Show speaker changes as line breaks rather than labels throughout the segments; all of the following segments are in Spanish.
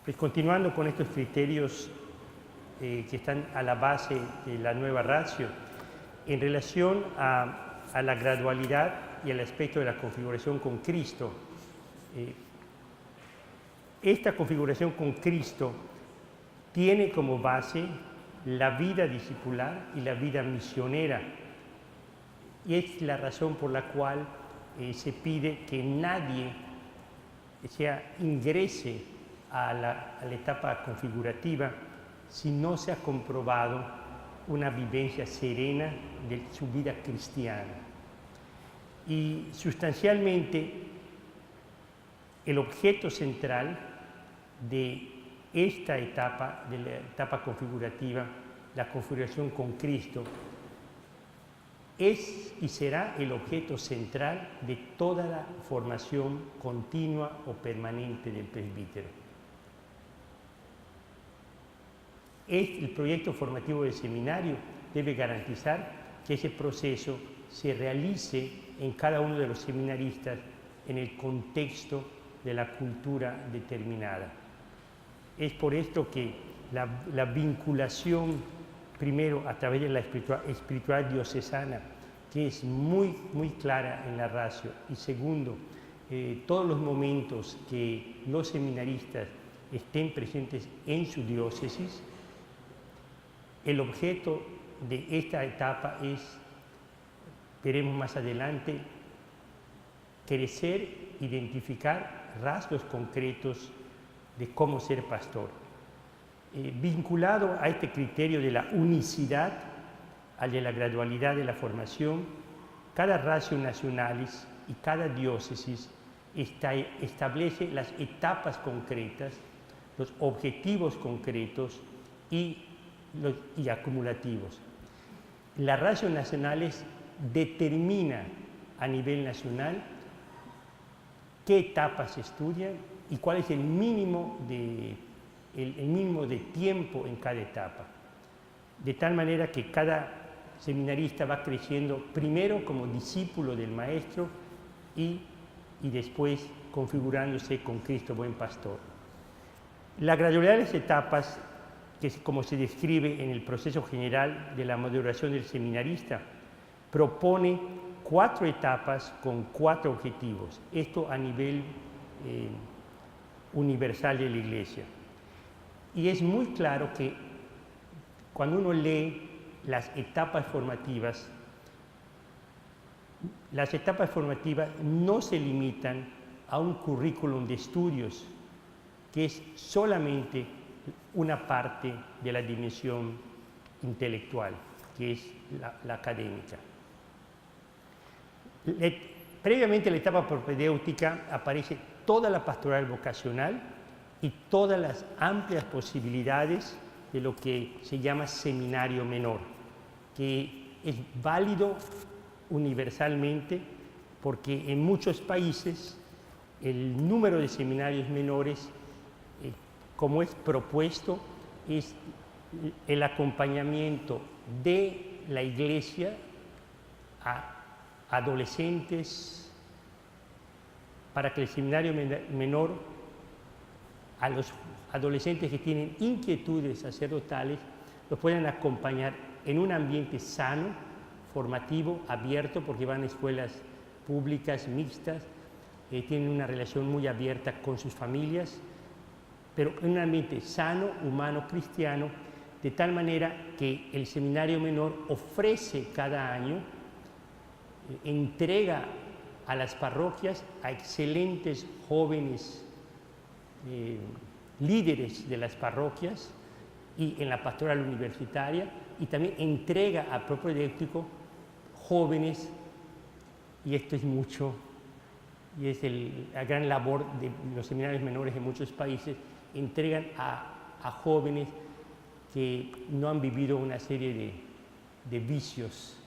Pues continuando con estos criterios que están a la base de la nueva ratio, en relación a la gradualidad y al aspecto de la configuración con Cristo, esta configuración con Cristo tiene como base la vida discipular y la vida misionera, y es la razón por la cual se pide que nadie ingrese a la etapa configurativa si no se ha comprobado una vivencia serena de su vida cristiana. Y sustancialmente el objeto central de esta etapa, de la etapa configurativa, la configuración con Cristo, es y será el objeto central de toda la formación continua o permanente del presbítero. El proyecto formativo del seminario debe garantizar que ese proceso se realice en cada uno de los seminaristas en el contexto de la cultura determinada. Es por esto que la vinculación, primero a través de la espiritualidad diocesana, que es muy clara en la ratio, y segundo, todos los momentos que los seminaristas estén presentes en su diócesis, el objeto de esta etapa es, veremos más adelante, crecer, identificar rasgos concretos de cómo ser pastor. Vinculado a este criterio de la unicidad, al de la gradualidad de la formación, cada ratio nacionalis y cada diócesis establece las etapas concretas, los objetivos concretos y acumulativos. La ratio nacionales determina a nivel nacional qué etapas se estudian y cuál es el mínimo de tiempo en cada etapa. De tal manera que cada seminarista va creciendo primero como discípulo del maestro y después configurándose con Cristo buen pastor. La gradualidad de las etapas, que es como se describe en el proceso general de la maduración del seminarista, propone 4 etapas con 4 objetivos. Esto a nivel universal de la Iglesia. Y es muy claro que cuando uno lee las etapas formativas no se limitan a un currículum de estudios, que es solamente una parte de la dimensión intelectual, que es la académica. Previamente a la etapa propedéutica aparece toda la pastoral vocacional y todas las amplias posibilidades de lo que se llama seminario menor, que es válido universalmente porque en muchos países el número de seminarios menores, como es propuesto, es el acompañamiento de la Iglesia a adolescentes, para que el seminario menor, a los adolescentes que tienen inquietudes sacerdotales, los puedan acompañar en un ambiente sano, formativo, abierto, porque van a escuelas públicas, mixtas, tienen una relación muy abierta con sus familias, pero en un ambiente sano, humano, cristiano, de tal manera que el seminario menor ofrece cada año, entrega a las parroquias a excelentes jóvenes líderes de las parroquias y en la pastoral universitaria, y también entrega a propedéutico jóvenes, y esto es mucho, y es la gran labor de los seminarios menores en muchos países, entregan a jóvenes que no han vivido una serie de vicios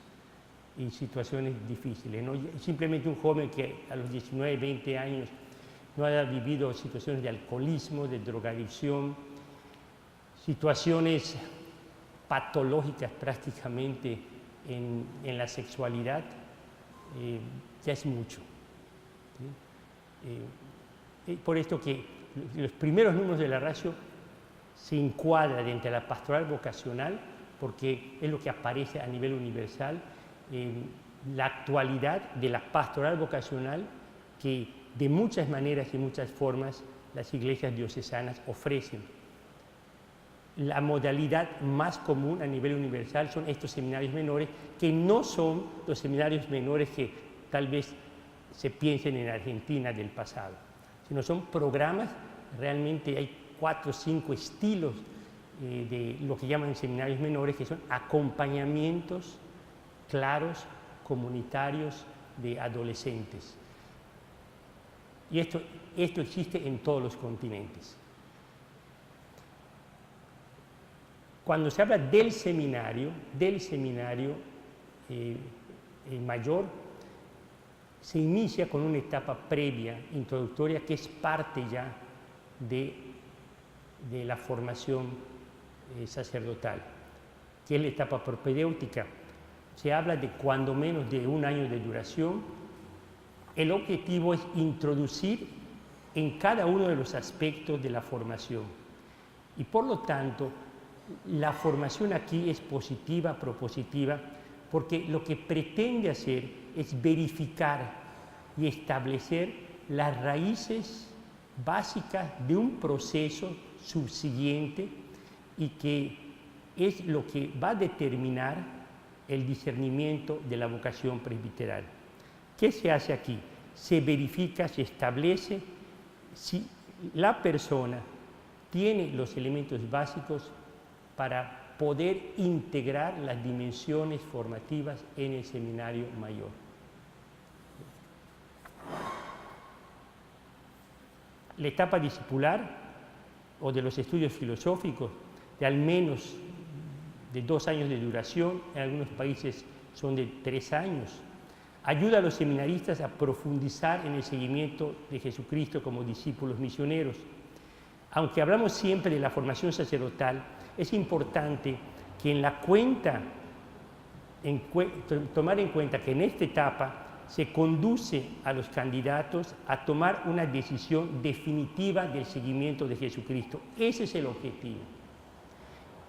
y situaciones difíciles, ¿no? Simplemente un joven que a los 19, 20 años no haya vivido situaciones de alcoholismo, de drogadicción, situaciones patológicas prácticamente en la sexualidad, ya es mucho, ¿sí? Por esto que los primeros números de la ratio se encuadra dentro de la pastoral vocacional porque es lo que aparece a nivel universal en la actualidad de la pastoral vocacional que de muchas maneras y muchas formas las iglesias diocesanas ofrecen. La modalidad más común a nivel universal son estos seminarios menores, que no son los seminarios menores que tal vez se piensen en Argentina del pasado, sino son programas, realmente hay 4 o 5 estilos de lo que llaman seminarios menores, que son acompañamientos claros, comunitarios de adolescentes. Y esto existe en todos los continentes. Cuando se habla del seminario mayor, se inicia con una etapa previa, introductoria, que es parte ya de la formación sacerdotal, que es la etapa propedéutica. Se habla de cuando menos de 1 año de duración. El objetivo es introducir en cada uno de los aspectos de la formación. Y por lo tanto, la formación aquí es positiva, propositiva, porque lo que pretende hacer es verificar y establecer las raíces básicas de un proceso subsiguiente y que es lo que va a determinar el discernimiento de la vocación presbiteral. ¿Qué se hace aquí? Se verifica, se establece si la persona tiene los elementos básicos para poder integrar las dimensiones formativas en el seminario mayor. La etapa discipular o de los estudios filosóficos de al menos de 2 años de duración, en algunos países son de 3 años, ayuda a los seminaristas a profundizar en el seguimiento de Jesucristo como discípulos misioneros. Aunque hablamos siempre de la formación sacerdotal, es importante que tomar en cuenta que en esta etapa se conduce a los candidatos a tomar una decisión definitiva del seguimiento de Jesucristo. Ese es el objetivo.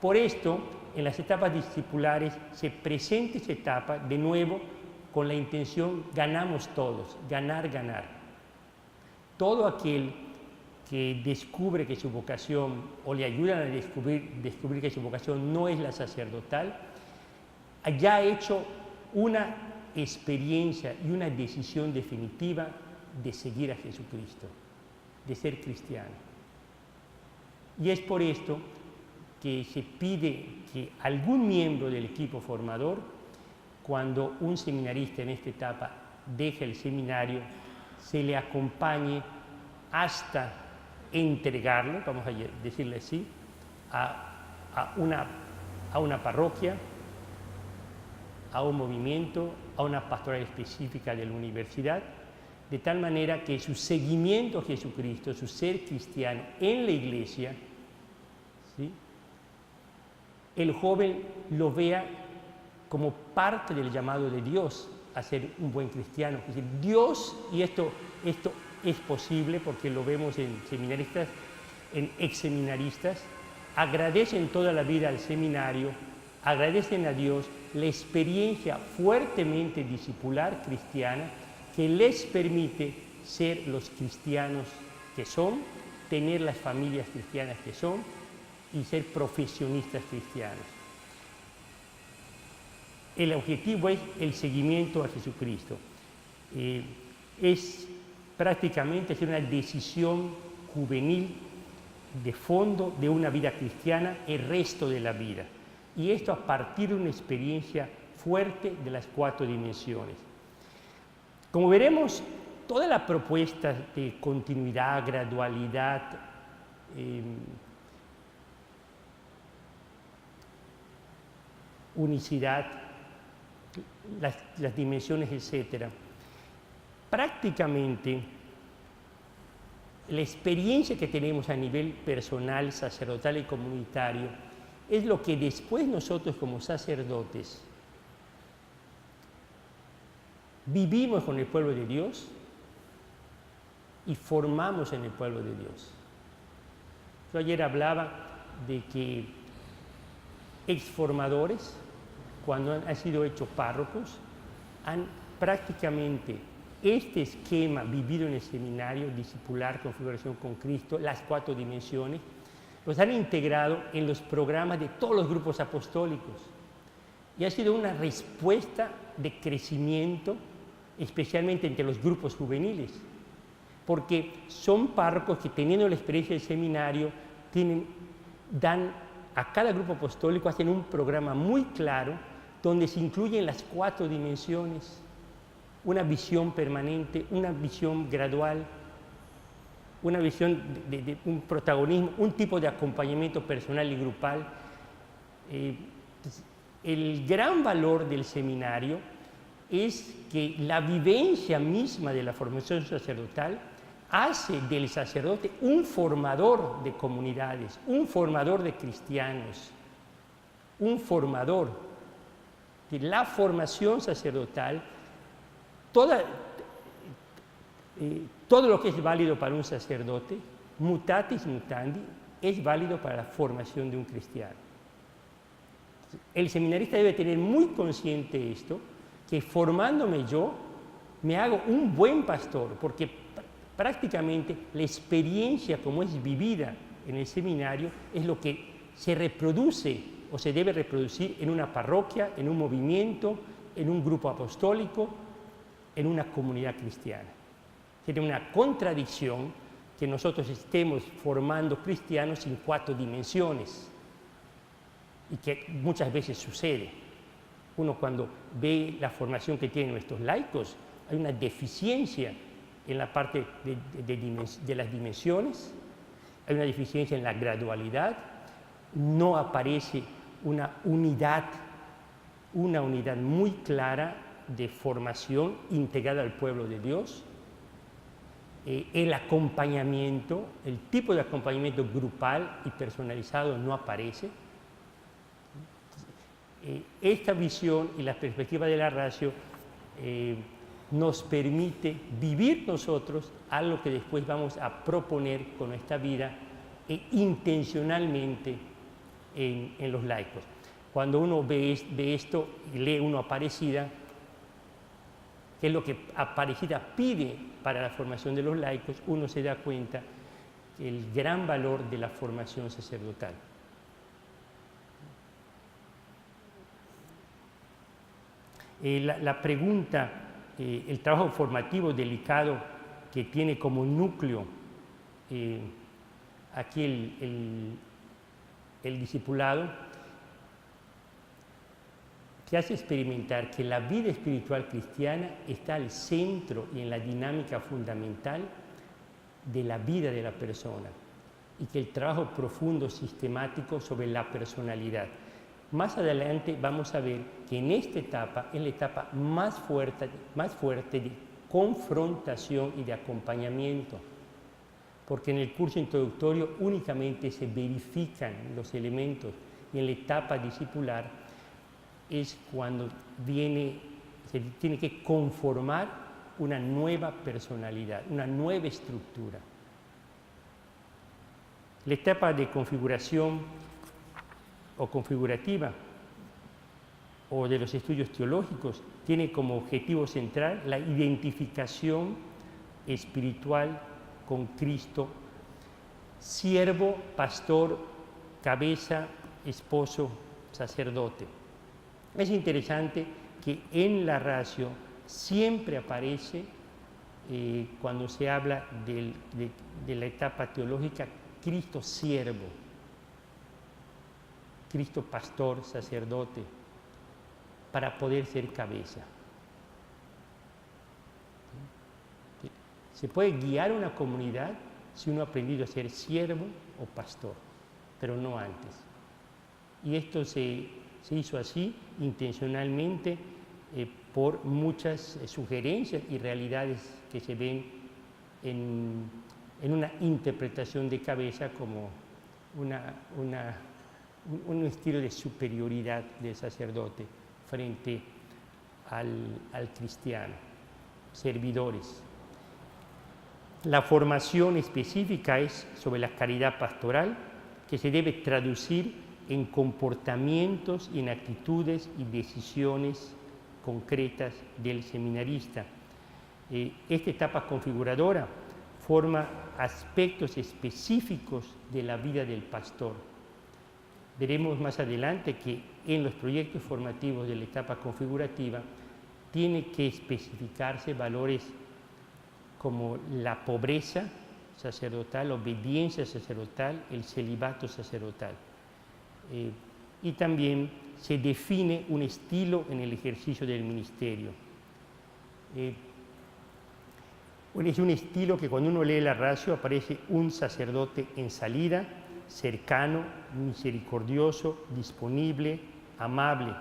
Por esto, en las etapas discipulares se presenta esta etapa de nuevo con la intención ganamos todos, ganar, ganar. Todo aquel que descubre que su vocación o le ayudan a descubrir que su vocación no es la sacerdotal, ya ha hecho una experiencia y una decisión definitiva de seguir a Jesucristo, de ser cristiano. Y es por esto que se pide que algún miembro del equipo formador, cuando un seminarista en esta etapa deja el seminario, se le acompañe hasta entregarlo, vamos a decirle así, a una parroquia, a un movimiento, a una pastoral específica de la universidad, de tal manera que su seguimiento a Jesucristo, su ser cristiano en la iglesia, ¿sí?, el joven lo vea como parte del llamado de Dios a ser un buen cristiano. Es decir, Dios, y esto es posible porque lo vemos en seminaristas, en exseminaristas, agradecen toda la vida al seminario, agradecen a Dios la experiencia fuertemente discipular cristiana que les permite ser los cristianos que son, tener las familias cristianas que son y ser profesionistas cristianos. El objetivo es el seguimiento a Jesucristo. Es prácticamente hacer una decisión juvenil de fondo de una vida cristiana el resto de la vida. Y esto a partir de una experiencia fuerte de las 4 dimensiones. Como veremos, toda la propuesta de continuidad, gradualidad, unicidad, las dimensiones, etcétera, prácticamente la experiencia que tenemos a nivel personal, sacerdotal y comunitario es lo que después nosotros como sacerdotes vivimos con el pueblo de Dios y formamos en el pueblo de Dios. Yo ayer hablaba de que exformadores, cuando han sido hechos párrocos, han prácticamente este esquema vivido en el seminario, discipular, configuración con Cristo, las 4 dimensiones, los han integrado en los programas de todos los grupos apostólicos. Y ha sido una respuesta de crecimiento, especialmente entre los grupos juveniles, porque son párrocos que, teniendo la experiencia del seminario, dan a cada grupo apostólico, hacen un programa muy claro donde se incluyen las 4 dimensiones, una visión permanente, una visión gradual, una visión de un protagonismo, un tipo de acompañamiento personal y grupal. El gran valor del seminario es que la vivencia misma de la formación sacerdotal hace del sacerdote un formador de comunidades, un formador de cristianos, un formador de la formación sacerdotal. Todo lo que es válido para un sacerdote, mutatis mutandi, es válido para la formación de un cristiano. El seminarista debe tener muy consciente esto, que formándome yo, me hago un buen pastor, porque prácticamente la experiencia como es vivida en el seminario es lo que se reproduce o se debe reproducir en una parroquia, en un movimiento, en un grupo apostólico, en una comunidad cristiana. Tiene una contradicción que nosotros estemos formando cristianos en 4 dimensiones y que muchas veces sucede. Uno, cuando ve la formación que tienen nuestros laicos, hay una deficiencia en la parte de las dimensiones, hay una deficiencia en la gradualidad, no aparece una unidad muy clara de formación integrada al pueblo de Dios. El acompañamiento, el tipo de acompañamiento grupal y personalizado no aparece. Esta visión y la perspectiva de la ratio nos permite vivir nosotros algo que después vamos a proponer con nuestra vida intencionalmente en los laicos. Cuando uno ve esto y lee uno Aparecida, que es lo que Aparecida pide para la formación de los laicos, uno se da cuenta del gran valor de la formación sacerdotal. La pregunta, el trabajo formativo delicado que tiene como núcleo aquí el discipulado, que hace experimentar que la vida espiritual cristiana está al centro y en la dinámica fundamental de la vida de la persona, y que el trabajo profundo, sistemático sobre la personalidad. Más adelante vamos a ver que en esta etapa es la etapa más fuerte de confrontación y de acompañamiento, porque en el curso introductorio únicamente se verifican los elementos, y en la etapa discipular es cuando se tiene que conformar una nueva personalidad, una nueva estructura. La etapa de configuración o configurativa o de los estudios teológicos tiene como objetivo central la identificación espiritual con Cristo, siervo, pastor, cabeza, esposo, sacerdote. Es interesante que en la ratio siempre aparece, cuando se habla de la etapa teológica, Cristo siervo, Cristo pastor, sacerdote, para poder ser cabeza. Se puede guiar una comunidad si uno ha aprendido a ser siervo o pastor, pero no antes. Y esto se hizo así intencionalmente por muchas sugerencias y realidades que se ven en una interpretación de cabeza como un estilo de superioridad del sacerdote frente al cristiano, servidores. La formación específica es sobre la caridad pastoral, que se debe traducir en comportamientos, en actitudes y decisiones concretas del seminarista. Esta etapa configuradora forma aspectos específicos de la vida del pastor. Veremos más adelante que en los proyectos formativos de la etapa configurativa tiene que especificarse valores como la pobreza sacerdotal, la obediencia sacerdotal, el celibato sacerdotal. Y también se define un estilo en el ejercicio del ministerio. Es un estilo que cuando uno lee la ratio aparece un sacerdote en salida, cercano, misericordioso, disponible, amable.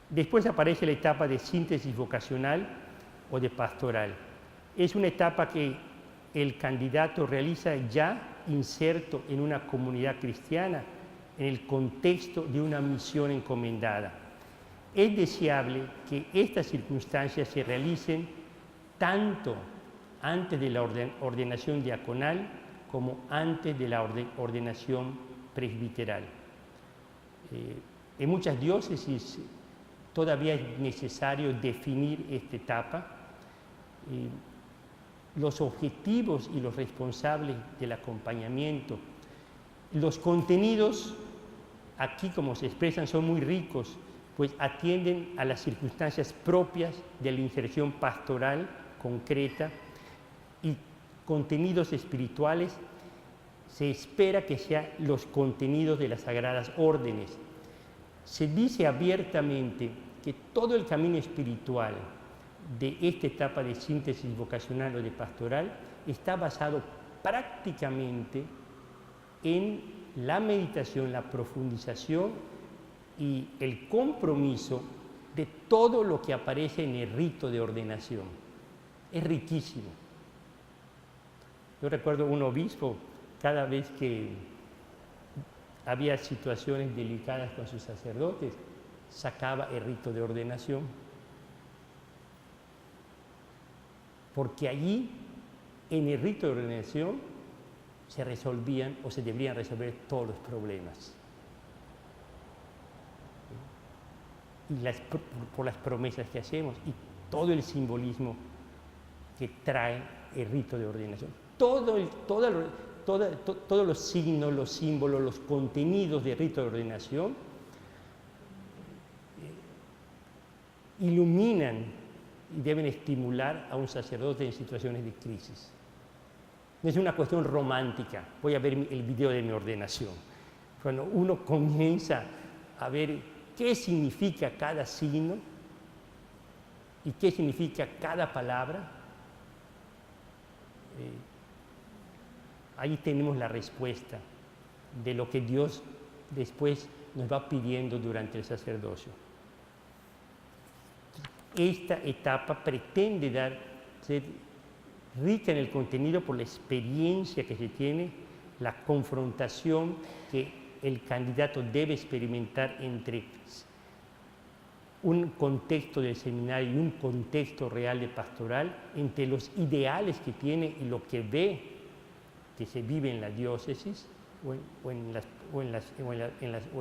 Después aparece la etapa de síntesis vocacional o de pastoral. Es una etapa que el candidato realiza ya inserto en una comunidad cristiana, en el contexto de una misión encomendada. Es deseable que estas circunstancias se realicen tanto antes de la ordenación diaconal como antes de la ordenación presbiteral. En muchas diócesis todavía es necesario definir esta etapa. Los objetivos y los responsables del acompañamiento, los contenidos aquí como se expresan son muy ricos, pues atienden a las circunstancias propias de la inserción pastoral concreta, y contenidos espirituales se espera que sean los contenidos de las sagradas órdenes. Se dice abiertamente que todo el camino espiritual de esta etapa de síntesis vocacional o de pastoral está basado prácticamente en la meditación, la profundización y el compromiso de todo lo que aparece en el rito de ordenación. Es riquísimo. Yo recuerdo un obispo, cada vez que había situaciones delicadas con sus sacerdotes, sacaba el rito de ordenación. Porque allí, en el rito de ordenación, se resolvían o se deberían resolver todos los problemas. Y por las promesas que hacemos y todo el simbolismo que trae el rito de ordenación. Todos los signos, los símbolos, los contenidos del rito de ordenación iluminan y deben estimular a un sacerdote en situaciones de crisis. No es una cuestión romántica. Voy a ver el video de mi ordenación. Cuando uno comienza a ver qué significa cada signo y qué significa cada palabra, ahí tenemos la respuesta de lo que Dios después nos va pidiendo durante el sacerdocio. Esta etapa pretende ser rica en el contenido por la experiencia que se tiene, la confrontación que el candidato debe experimentar entre un contexto del seminario y un contexto real de pastoral, entre los ideales que tiene y lo que ve que se vive en la diócesis o en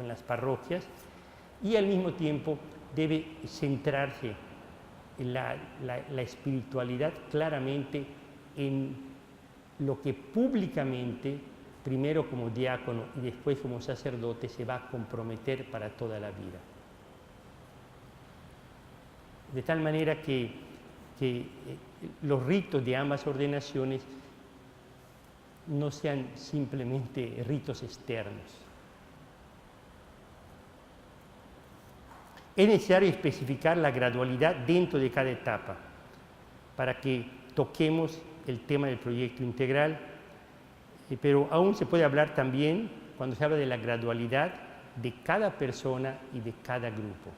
las parroquias, y al mismo tiempo debe centrarse la espiritualidad claramente en lo que públicamente, primero como diácono y después como sacerdote, se va a comprometer para toda la vida. De tal manera que los ritos de ambas ordenaciones no sean simplemente ritos externos. Es necesario especificar la gradualidad dentro de cada etapa para que toquemos el tema del proyecto integral, pero aún se puede hablar también, cuando se habla de la gradualidad, de cada persona y de cada grupo.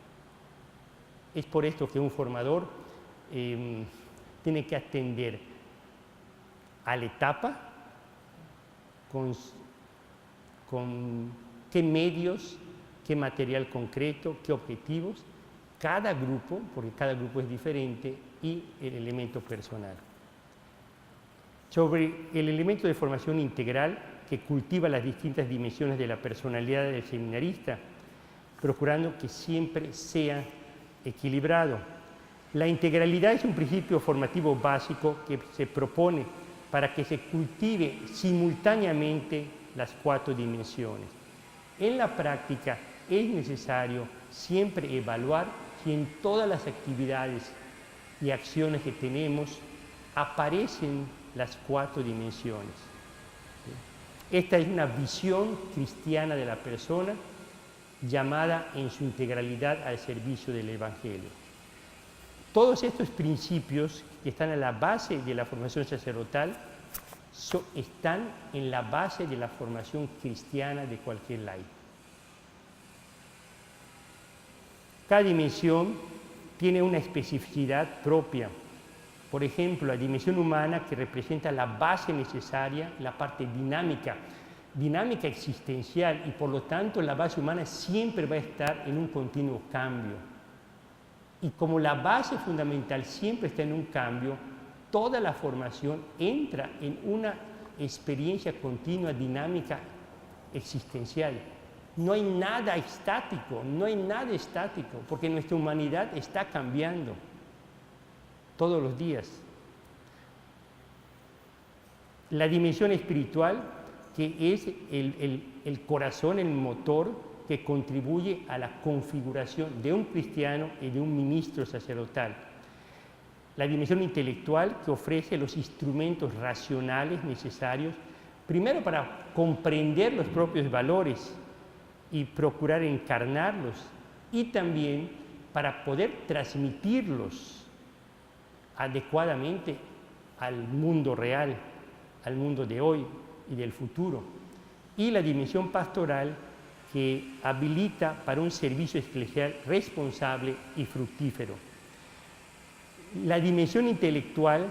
Es por esto que un formador tiene que atender a la etapa con qué medios, qué material concreto, qué objetivos, cada grupo, porque cada grupo es diferente, y el elemento personal. Sobre el elemento de formación integral que cultiva las distintas dimensiones de la personalidad del seminarista, procurando que siempre sea equilibrado. La integralidad es un principio formativo básico que se propone para que se cultive simultáneamente las 4 dimensiones. En la práctica es necesario siempre evaluar si en todas las actividades y acciones que tenemos aparecen las 4 dimensiones. Esta es una visión cristiana de la persona llamada en su integralidad al servicio del Evangelio. Todos estos principios que están a la base de la formación sacerdotal están en la base de la formación cristiana de cualquier laico. Cada dimensión tiene una especificidad propia. Por ejemplo, la dimensión humana, que representa la base necesaria, la parte dinámica existencial, y por lo tanto la base humana siempre va a estar en un continuo cambio. Y como la base fundamental siempre está en un cambio, toda la formación entra en una experiencia continua, dinámica, existencial. No hay nada estático, porque nuestra humanidad está cambiando todos los días. La dimensión espiritual, que es el corazón, el motor que contribuye a la configuración de un cristiano y de un ministro sacerdotal. La dimensión intelectual, que ofrece los instrumentos racionales necesarios, primero para comprender los propios valores y procurar encarnarlos, y también para poder transmitirlos adecuadamente al mundo real, al mundo de hoy y del futuro. Y la dimensión pastoral, que habilita para un servicio eclesial responsable y fructífero. La dimensión intelectual,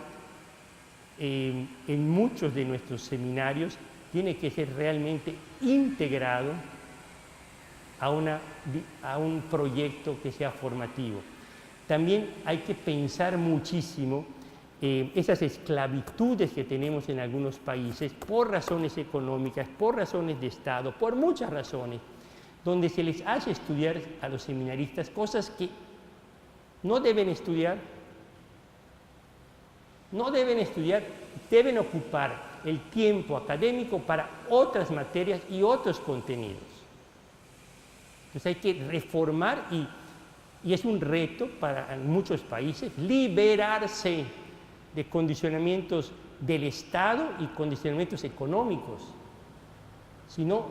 en muchos de nuestros seminarios, tiene que ser realmente integrado a un proyecto que sea formativo. También hay que pensar muchísimo esas esclavitudes que tenemos en algunos países por razones económicas, por razones de Estado, por muchas razones, donde se les hace estudiar a los seminaristas cosas que no deben estudiar, deben ocupar el tiempo académico para otras materias y otros contenidos. Entonces hay que reformar y es un reto para muchos países liberarse de condicionamientos del Estado y condicionamientos económicos. Sino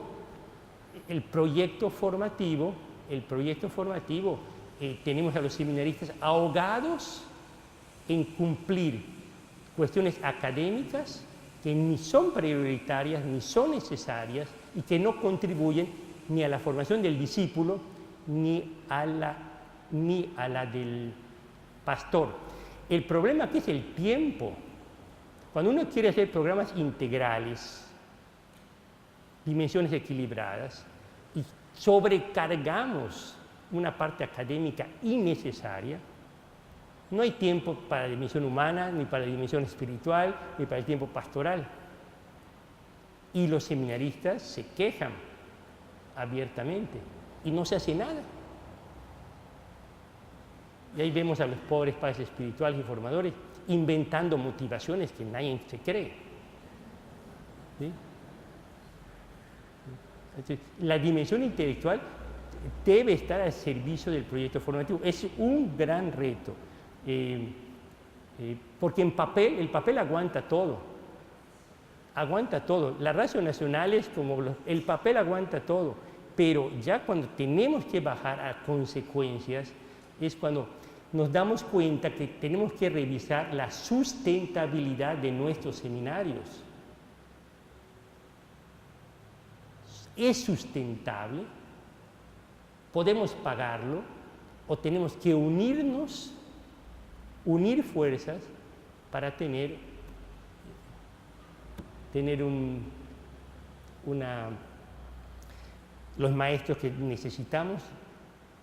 el proyecto formativo, tenemos a los seminaristas ahogados en cumplir cuestiones académicas que ni son prioritarias, ni son necesarias y que no contribuyen ni a la formación del discípulo ni a la del pastor. El problema aquí es el tiempo. Cuando uno quiere hacer programas integrales, dimensiones equilibradas, y sobrecargamos una parte académica innecesaria, no hay tiempo para la dimensión humana, ni para la dimensión espiritual, ni para el tiempo pastoral. Y los seminaristas se quejan abiertamente y no se hace nada. Y ahí vemos a los pobres padres espirituales y formadores inventando motivaciones que nadie se cree. ¿Sí? Entonces, la dimensión intelectual debe estar al servicio del proyecto formativo. Es un gran reto, porque el papel aguanta todo. Las ratios nacionales, el papel aguanta todo, pero ya cuando tenemos que bajar a consecuencias es cuando nos damos cuenta que tenemos que revisar la sustentabilidad de nuestros seminarios. ¿Es sustentable? ¿Podemos pagarlo? ¿O tenemos que unir fuerzas para tener los maestros que necesitamos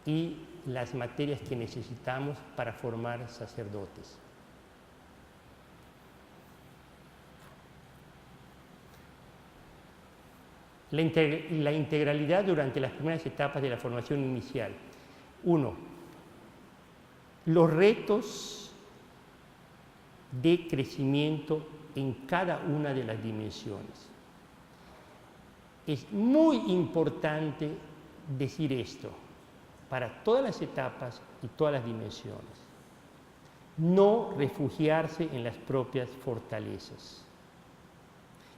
y las materias que necesitamos para formar sacerdotes. La integralidad durante las primeras etapas de la formación inicial. 1. Los retos de crecimiento en cada una de las dimensiones. Es muy importante decir esto para todas las etapas y todas las dimensiones. No refugiarse en las propias fortalezas.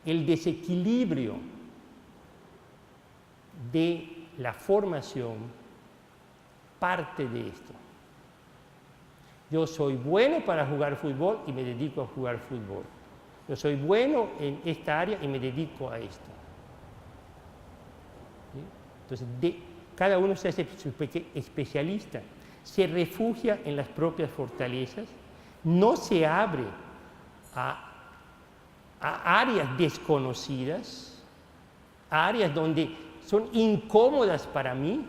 El desequilibrio de la formación parte de esto. Yo soy bueno para jugar fútbol y me dedico a jugar fútbol. Yo soy bueno en esta área y me dedico a esto. ¿Sí? Entonces, cada uno se hace su especialista, se refugia en las propias fortalezas, no se abre a áreas desconocidas, a áreas donde son incómodas para mí.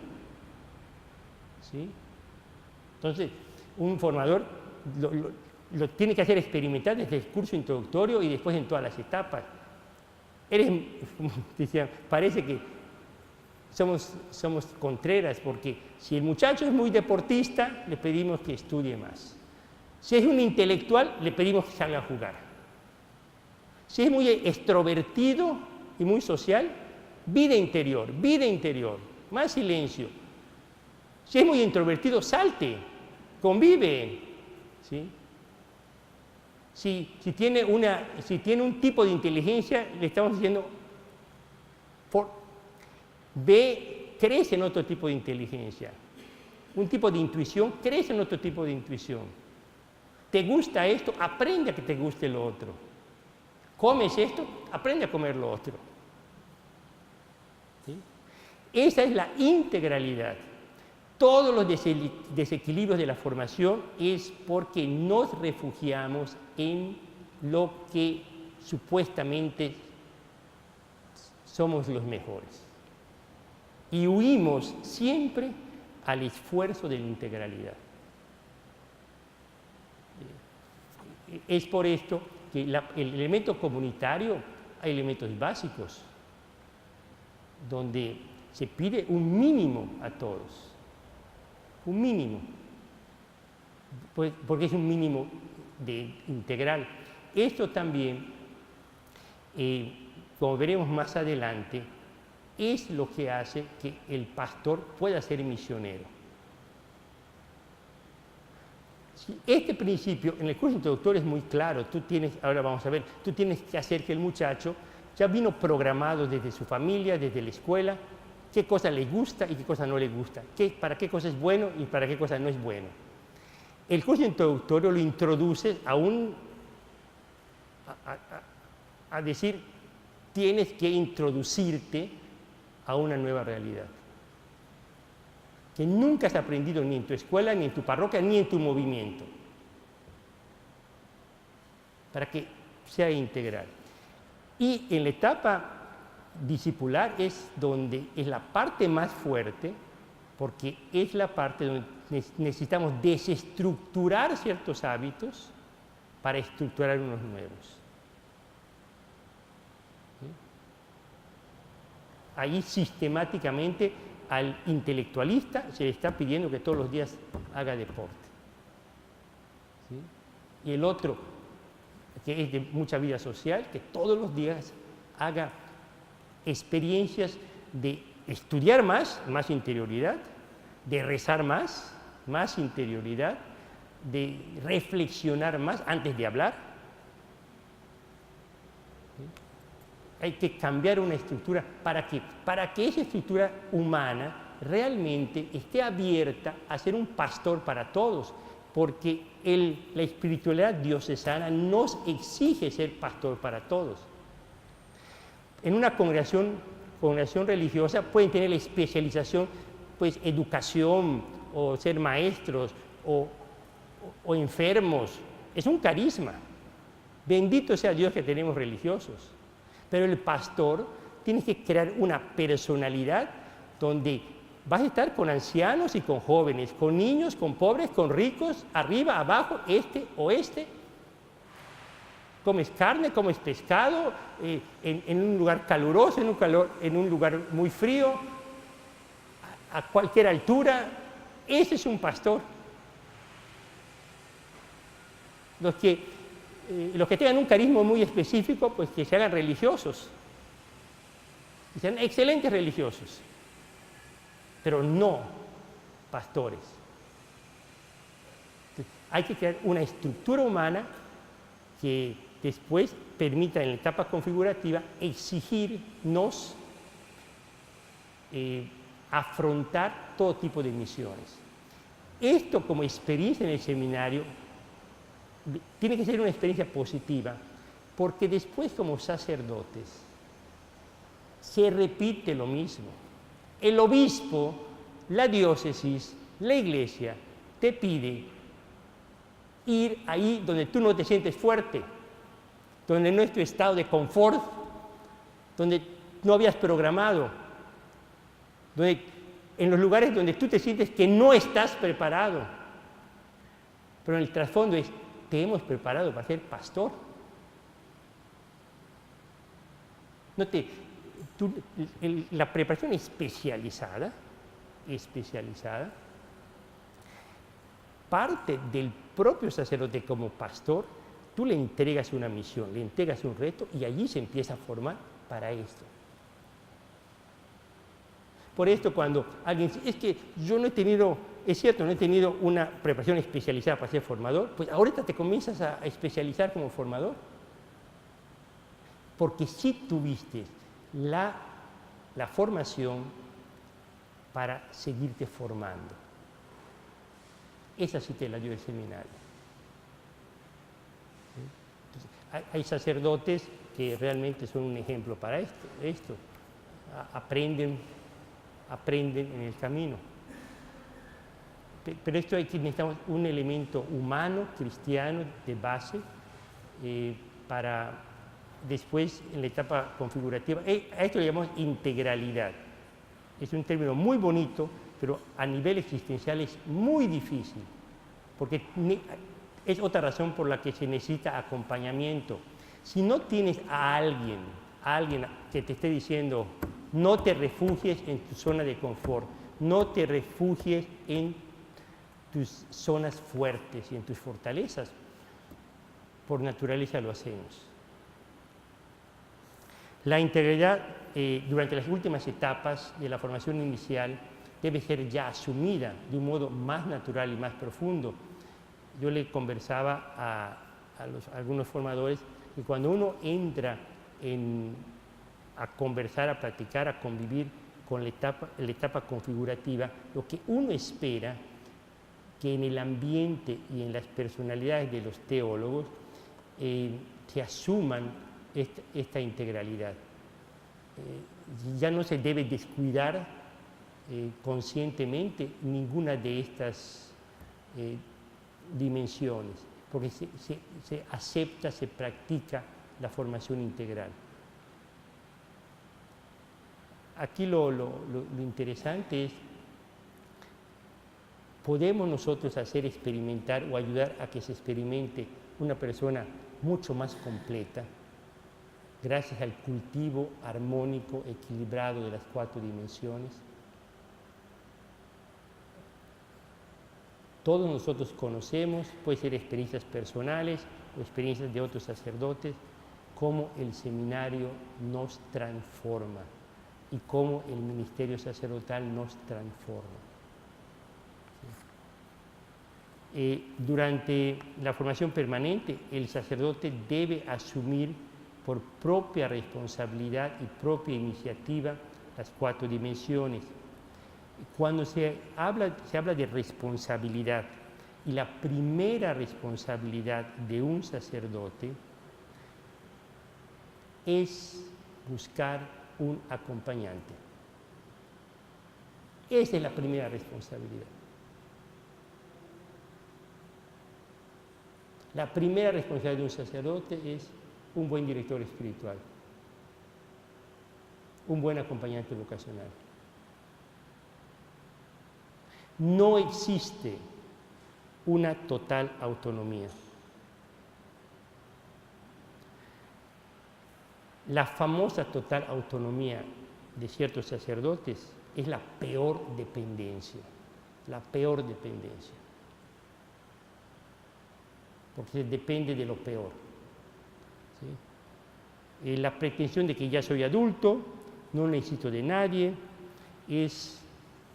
¿Sí? Entonces, un formador lo tiene que hacer experimentar desde el curso introductorio y después en todas las etapas. Parece que somos contreras, porque si el muchacho es muy deportista, le pedimos que estudie más. Si es un intelectual, le pedimos que salga a jugar. Si es muy extrovertido y muy social, vida interior, más silencio. Si es muy introvertido, salte, convive. ¿Sí? Si tiene un tipo de inteligencia, le estamos diciendo, crece en otro tipo de inteligencia. Un tipo de intuición, crece en otro tipo de intuición. ¿Te gusta esto? Aprende a que te guste lo otro. ¿Comes esto? Aprende a comer lo otro. ¿Sí? Esa es la integralidad. Todos los desequilibrios de la formación es porque nos refugiamos en lo que supuestamente somos los mejores. Y huimos siempre al esfuerzo de la integralidad. Es por esto que el elemento comunitario, hay elementos básicos, donde se pide un mínimo a todos. Un mínimo, pues, porque es un mínimo integral. Esto también, como veremos más adelante, es lo que hace que el pastor pueda ser misionero. Este principio en el curso introductorio es muy claro. Ahora vamos a ver, tú tienes que hacer que el muchacho ya vino programado desde su familia, desde la escuela, qué cosa le gusta y qué cosa no le gusta, para qué cosa es bueno y para qué cosa no es bueno. El curso introductorio lo introduce a decir, tienes que introducirte a una nueva realidad que nunca has aprendido ni en tu escuela, ni en tu parroquia, ni en tu movimiento, para que sea integral. Y en la etapa discipular es la parte más fuerte, porque es la parte donde necesitamos desestructurar ciertos hábitos para estructurar unos nuevos. ¿Sí? Ahí sistemáticamente al intelectualista se le está pidiendo que todos los días haga deporte. ¿Sí? Y el otro, que es de mucha vida social, que todos los días haga experiencias de estudiar más interioridad, de rezar más interioridad, de reflexionar más antes de hablar. ¿Sí? Hay que cambiar una estructura. ¿Para qué? Para que esa estructura humana realmente esté abierta a ser un pastor para todos, porque la espiritualidad diocesana nos exige ser pastor para todos. En una congregación religiosa pueden tener la especialización, pues educación, o ser maestros, o enfermos. Es un carisma. Bendito sea Dios que tenemos religiosos. Pero el pastor tiene que crear una personalidad donde vas a estar con ancianos y con jóvenes, con niños, con pobres, con ricos, arriba, abajo, este, oeste. Comes carne, comes pescado, en un lugar caluroso, en un lugar muy frío, a cualquier altura. Ese es un pastor. Los que tengan un carisma muy específico, pues que se hagan religiosos, que sean excelentes religiosos, pero no pastores. Entonces, hay que crear una estructura humana que después permita en la etapa configurativa exigirnos afrontar todo tipo de misiones. Esto como experiencia en el seminario tiene que ser una experiencia positiva, porque después como sacerdotes se repite lo mismo. El obispo, la diócesis, la iglesia te pide ir ahí donde tú no te sientes fuerte, donde no es tu estado de confort, donde no habías programado, en los lugares donde tú te sientes que no estás preparado. Pero en el trasfondo es, te hemos preparado para ser pastor. La preparación especializada, parte del propio sacerdote como pastor. Tú le entregas una misión, le entregas un reto y allí se empieza a formar para esto. Por esto cuando alguien dice, es que yo no he tenido, es cierto, no he tenido una preparación especializada para ser formador, pues ahorita te comienzas a especializar como formador. Porque sí tuviste la formación para seguirte formando. Esa sí te la dio el seminario. Entonces, hay sacerdotes que realmente son un ejemplo para esto. Aprenden en el camino. Pero esto necesitamos un elemento humano, cristiano, de base, para después, en la etapa configurativa, a esto le llamamos integralidad. Es un término muy bonito, pero a nivel existencial es muy difícil, porque es otra razón por la que se necesita acompañamiento. Si no tienes a alguien que te esté diciendo, no te refugies en tu zona de confort, no te refugies en tus zonas fuertes y en tus fortalezas, por naturaleza lo hacemos. La integralidad durante las últimas etapas de la formación inicial debe ser ya asumida de un modo más natural y más profundo. Yo le conversaba a algunos formadores que cuando uno entra a conversar, a platicar, a convivir con la etapa configurativa, lo que uno espera que en el ambiente y en las personalidades de los teólogos se asuman esta integralidad. Ya no se debe descuidar conscientemente ninguna de estas dimensiones, porque se acepta, se practica la formación integral. Aquí lo interesante es, podemos nosotros hacer experimentar o ayudar a que se experimente una persona mucho más completa, gracias al cultivo armónico, equilibrado de las 4 dimensiones. Todos nosotros conocemos, puede ser experiencias personales o experiencias de otros sacerdotes, cómo el seminario nos transforma y cómo el ministerio sacerdotal nos transforma. Durante la formación permanente, el sacerdote debe asumir por propia responsabilidad y propia iniciativa las 4 dimensiones. Cuando se habla de responsabilidad, y la primera responsabilidad de un sacerdote es buscar un acompañante. Esa es la primera responsabilidad. La primera responsabilidad de un sacerdote es un buen director espiritual, un buen acompañante vocacional. No existe una total autonomía. La famosa total autonomía de ciertos sacerdotes es la peor dependencia, porque depende de lo peor. ¿Sí? La pretensión de que ya soy adulto, no necesito de nadie, es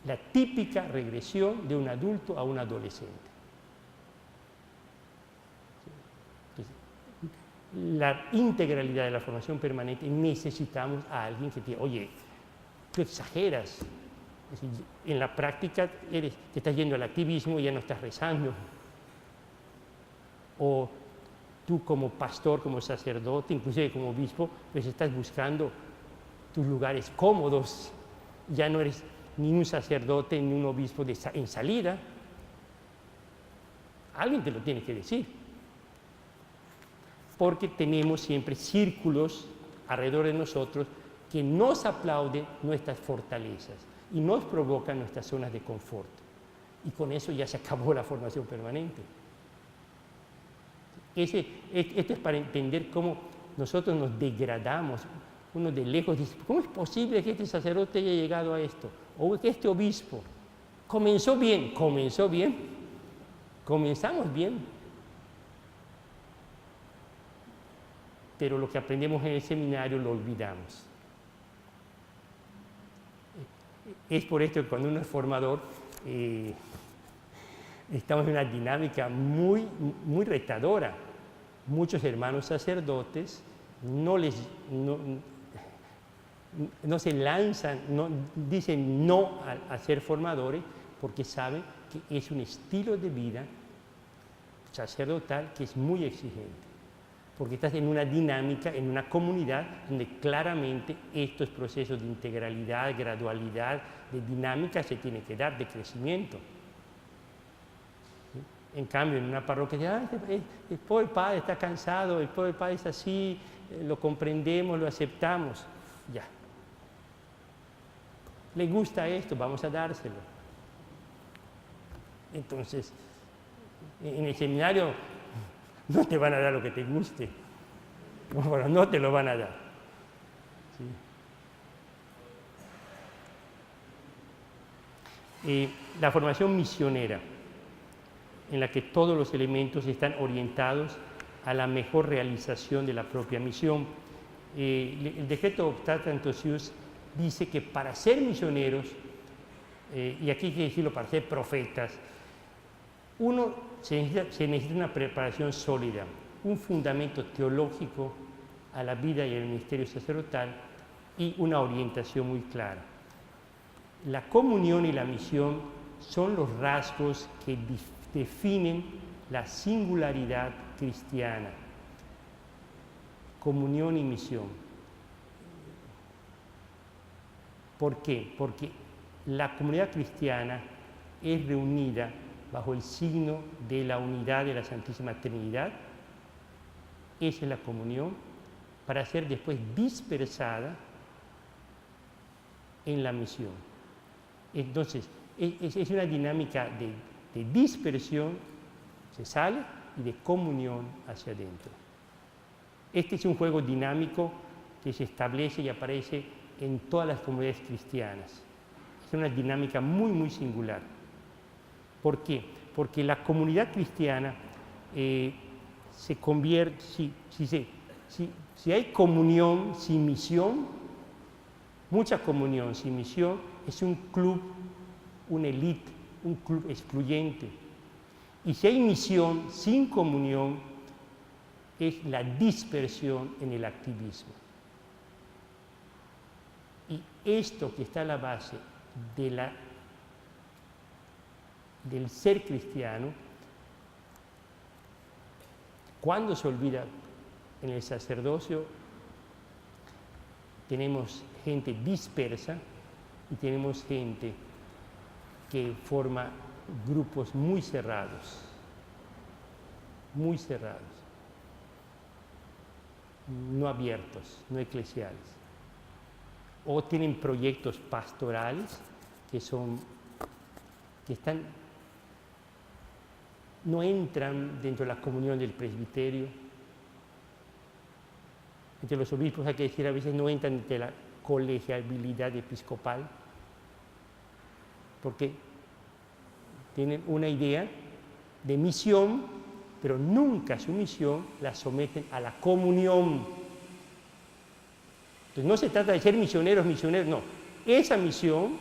la típica regresión de un adulto a un adolescente. La integralidad de la formación permanente, necesitamos a alguien que te diga, oye, tú exageras. Es decir, en la práctica te estás yendo al activismo y ya no estás rezando. O tú como pastor, como sacerdote, inclusive como obispo, pues estás buscando tus lugares cómodos. Ya no eres ni un sacerdote ni un obispo en salida. Alguien te lo tiene que decir. Porque tenemos siempre círculos alrededor de nosotros que nos aplauden nuestras fortalezas y nos provocan nuestras zonas de confort. Y con eso ya se acabó la formación permanente. Esto es para entender cómo nosotros nos degradamos. Uno de lejos dice, ¿cómo es posible que este sacerdote haya llegado a esto? O que este obispo comenzó bien, comenzamos bien. Pero lo que aprendemos en el seminario lo olvidamos. Es por esto que cuando uno es formador, estamos en una dinámica muy retadora. Muchos hermanos sacerdotes no se lanzan, dicen no a ser formadores porque saben que es un estilo de vida sacerdotal que es muy exigente. Porque estás en una dinámica, en una comunidad donde claramente estos procesos de integralidad, gradualidad, de dinámica se tienen que dar, de crecimiento. ¿Sí? En cambio, en una parroquia, el pobre padre está cansado, el pobre padre es así, lo comprendemos, lo aceptamos, ya. Le gusta esto, vamos a dárselo. Entonces, en el seminario no te van a dar lo que te guste. Bueno, no te lo van a dar. ¿Sí? La formación misionera, en la que todos los elementos están orientados a la mejor realización de la propia misión. El decreto Optata Antosius dice que para ser misioneros, y aquí hay que decirlo, para ser profetas, se necesita una preparación sólida, un fundamento teológico a la vida y al ministerio sacerdotal y una orientación muy clara. La comunión y la misión son los rasgos que definen la singularidad cristiana. Comunión y misión. ¿Por qué? Porque la comunidad cristiana es reunida bajo el signo de la unidad de la Santísima Trinidad. Esa es la comunión, para ser después dispersada en la misión. Entonces, es una dinámica de dispersión, se sale, y de comunión hacia adentro. Este es un juego dinámico que se establece y aparece en todas las comunidades cristianas. Es una dinámica muy singular. ¿Por qué? Porque la comunidad cristiana se convierte, si hay comunión sin misión, mucha comunión sin misión, es un club, una élite, un club excluyente. Y si hay misión sin comunión, es la dispersión en el activismo. Y esto que está a la base del ser cristiano, cuando se olvida en el sacerdocio, tenemos gente dispersa y tenemos gente que forma grupos muy cerrados, no abiertos, no eclesiales. O tienen proyectos pastorales que son que no entran dentro de la comunión del presbiterio. Entre los obispos, hay que decir, a veces no entran entre la colegiabilidad episcopal, porque tienen una idea de misión, pero nunca su misión la someten a la comunión. Entonces no se trata de ser misioneros, no. Esa misión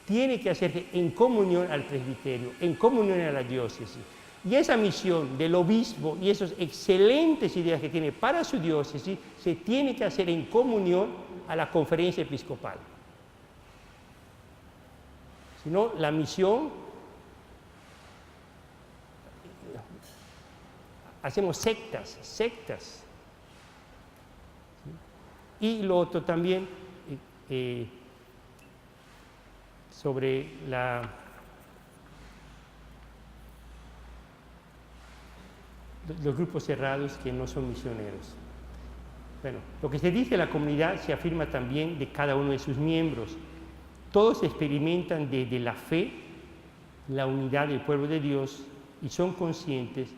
tiene que hacerse en comunión al presbiterio, en comunión a la diócesis. Y esa misión del obispo y esas excelentes ideas que tiene para su diócesis se tiene que hacer en comunión a la conferencia episcopal. Si no, la misión, hacemos sectas. Y lo otro también, sobre los grupos cerrados que no son misioneros. Bueno, lo que se dice de la comunidad se afirma también de cada uno de sus miembros. Todos experimentan desde la fe la unidad del pueblo de Dios y son conscientes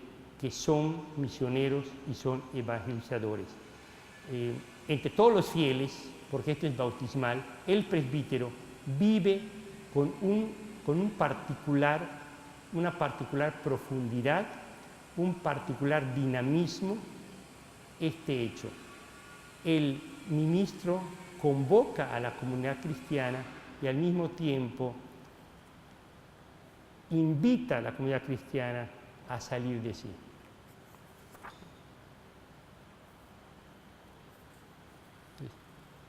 que son misioneros y son evangelizadores. Entre todos los fieles, porque esto es bautismal, el presbítero vive con una particular profundidad, un particular dinamismo este hecho. El ministro convoca a la comunidad cristiana y al mismo tiempo invita a la comunidad cristiana a salir de sí.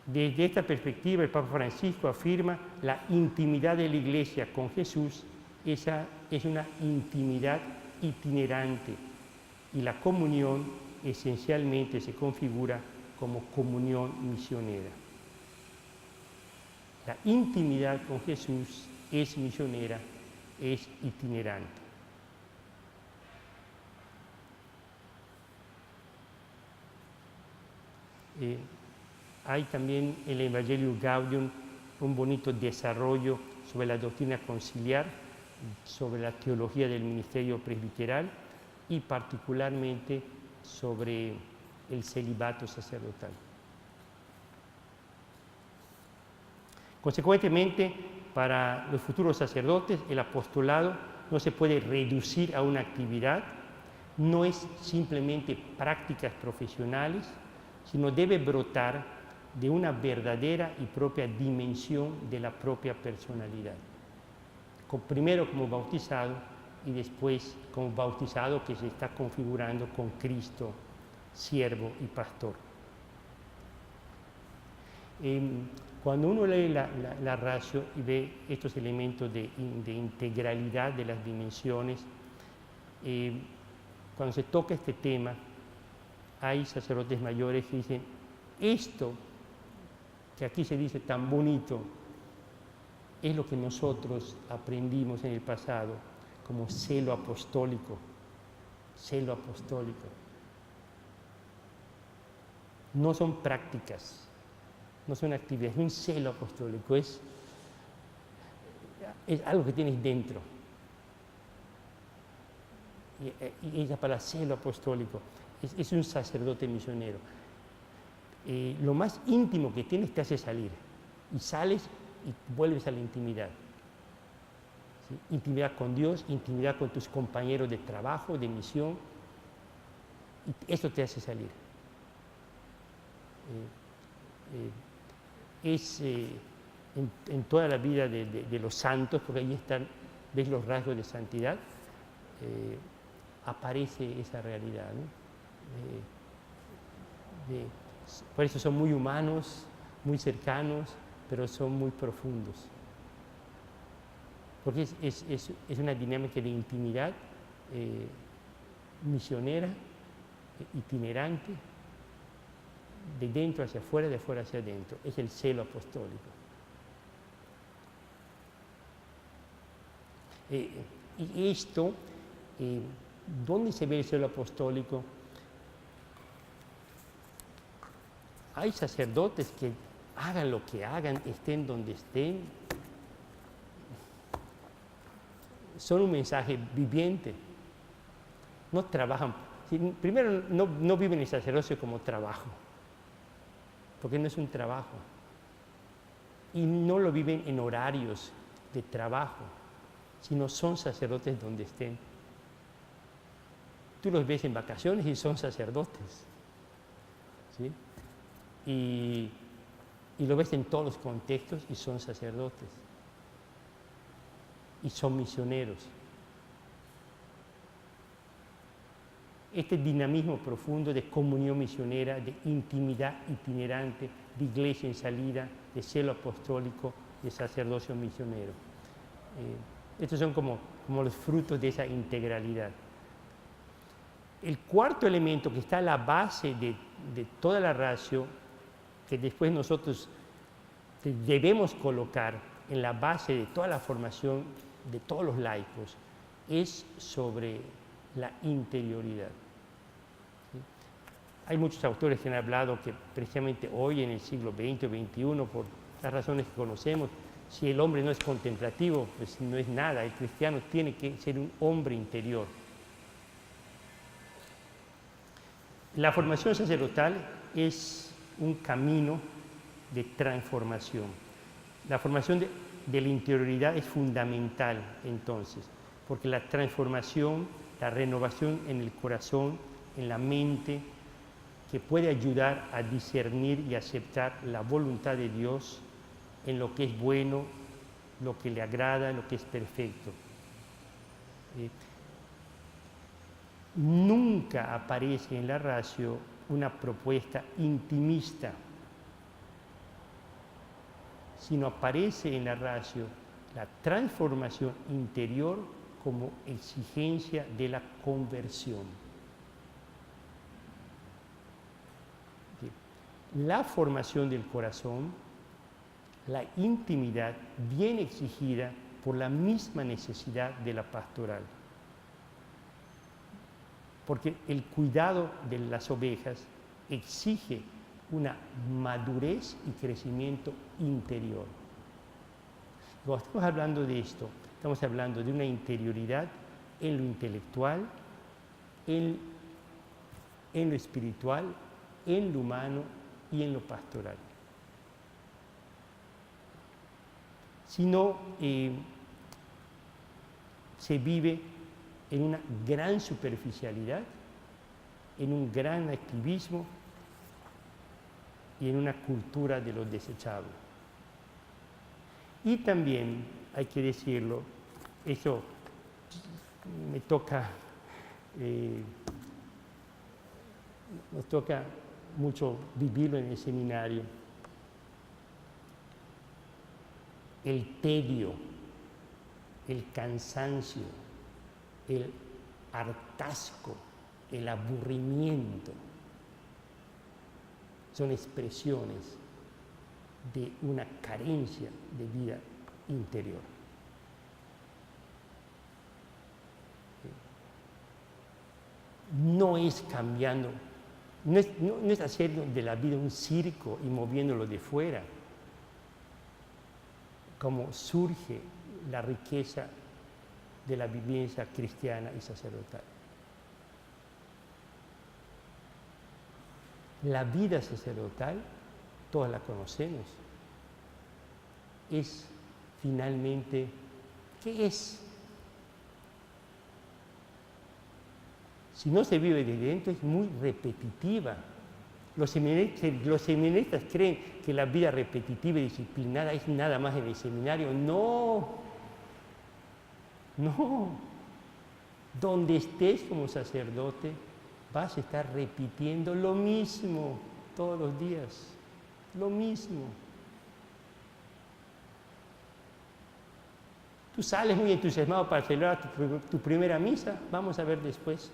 Desde esta perspectiva, el Papa Francisco afirma la intimidad de la Iglesia con Jesús. Esa es una intimidad itinerante y la comunión esencialmente se configura como comunión misionera. La intimidad con Jesús es misionera, es itinerante. Hay también en el Evangelio Gaudium un bonito desarrollo sobre la doctrina conciliar, sobre la teología del ministerio presbiteral y particularmente sobre el celibato sacerdotal. Consecuentemente, para los futuros sacerdotes, el apostolado no se puede reducir a una actividad, no es simplemente prácticas profesionales, sino debe brotar de una verdadera y propia dimensión de la propia personalidad. Primero como bautizado y después como bautizado que se está configurando con Cristo, siervo y pastor. Cuando uno lee la ratio y ve estos elementos de integralidad de las dimensiones, cuando se toca este tema, hay sacerdotes mayores que dicen, esto que aquí se dice tan bonito, es lo que nosotros aprendimos en el pasado como celo apostólico. Celo apostólico. No son prácticas, no son actividades, es un celo apostólico, es algo que tienes dentro. Y ella para celo apostólico es un sacerdote misionero. Lo más íntimo que tienes te hace salir, y sales y vuelves a la intimidad. ¿Sí? Intimidad con Dios, intimidad con tus compañeros de trabajo, de misión, y eso te hace salir. En toda la vida de los santos, porque ahí ves los rasgos de santidad, aparece esa realidad, ¿no? Por eso son muy humanos, muy cercanos, pero son muy profundos. Porque es una dinámica de intimidad misionera, itinerante, de dentro hacia afuera, de afuera hacia adentro. Es el celo apostólico. Y esto, ¿dónde se ve el celo apostólico? Hay sacerdotes que hagan lo que hagan, estén donde estén, son un mensaje viviente. No trabajan, primero no viven el sacerdocio como trabajo, porque no es un trabajo. Y no lo viven en horarios de trabajo, sino son sacerdotes donde estén. Tú los ves en vacaciones y son sacerdotes, ¿sí? Y lo ves en todos los contextos y son sacerdotes. Y son misioneros. Este dinamismo profundo de comunión misionera, de intimidad itinerante, de iglesia en salida, de celo apostólico, de sacerdocio misionero. Estos son como los frutos de esa integralidad. El cuarto elemento que está a la base de toda la ratio, que después nosotros debemos colocar en la base de toda la formación de todos los laicos, es sobre la interioridad. ¿Sí? Hay muchos autores que han hablado que precisamente hoy en el siglo XX o XXI, por las razones que conocemos, si el hombre no es contemplativo, pues no es nada. El cristiano tiene que ser un hombre interior. La formación sacerdotal es un camino de transformación. La formación de la interioridad es fundamental, entonces, porque la transformación, la renovación en el corazón, en la mente, que puede ayudar a discernir y aceptar la voluntad de Dios en lo que es bueno, lo que le agrada, lo que es perfecto. Nunca aparece en la ratio una propuesta intimista, sino aparece en la ratio la transformación interior como exigencia de la conversión. La formación del corazón, la intimidad, viene exigida por la misma necesidad de la pastoral. Porque el cuidado de las ovejas exige una madurez y crecimiento interior. Cuando estamos hablando de esto, estamos hablando de una interioridad en lo intelectual, en lo espiritual, en lo humano y en lo pastoral. Si no, se vive en una gran superficialidad, en un gran activismo y en una cultura de lo desechable. Y también, hay que decirlo, eso me toca, nos toca mucho vivirlo en el seminario. El tedio, el cansancio, el hartazgo, el aburrimiento, son expresiones de una carencia de vida interior. No es cambiando, no es haciendo de la vida un circo y moviéndolo de fuera, como surge la riqueza de la vivencia cristiana y sacerdotal. La vida sacerdotal, todos la conocemos, es finalmente, ¿qué es? Si no se vive de dentro, es muy repetitiva. Los seminaristas creen que la vida repetitiva y disciplinada es nada más en el seminario. No. Donde estés como sacerdote, vas a estar repitiendo lo mismo todos los días. Lo mismo. Tú sales muy entusiasmado para celebrar tu primera misa, vamos a ver después.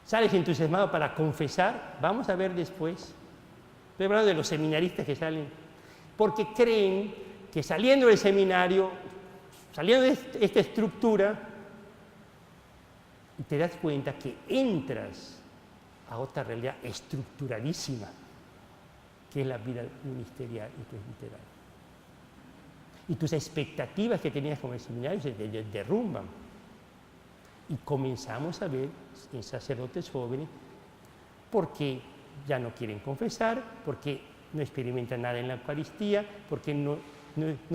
Sales entusiasmado para confesar, vamos a ver después. Estoy hablando de los seminaristas que salen, porque creen que saliendo del seminario, saliendo de esta estructura, y te das cuenta que entras a otra realidad estructuradísima, que es la vida ministerial y presbiteral. Y tus expectativas que tenías con el seminario se te derrumban. Y comenzamos a ver en sacerdotes jóvenes porque ya no quieren confesar, porque no experimentan nada en la Eucaristía, porque no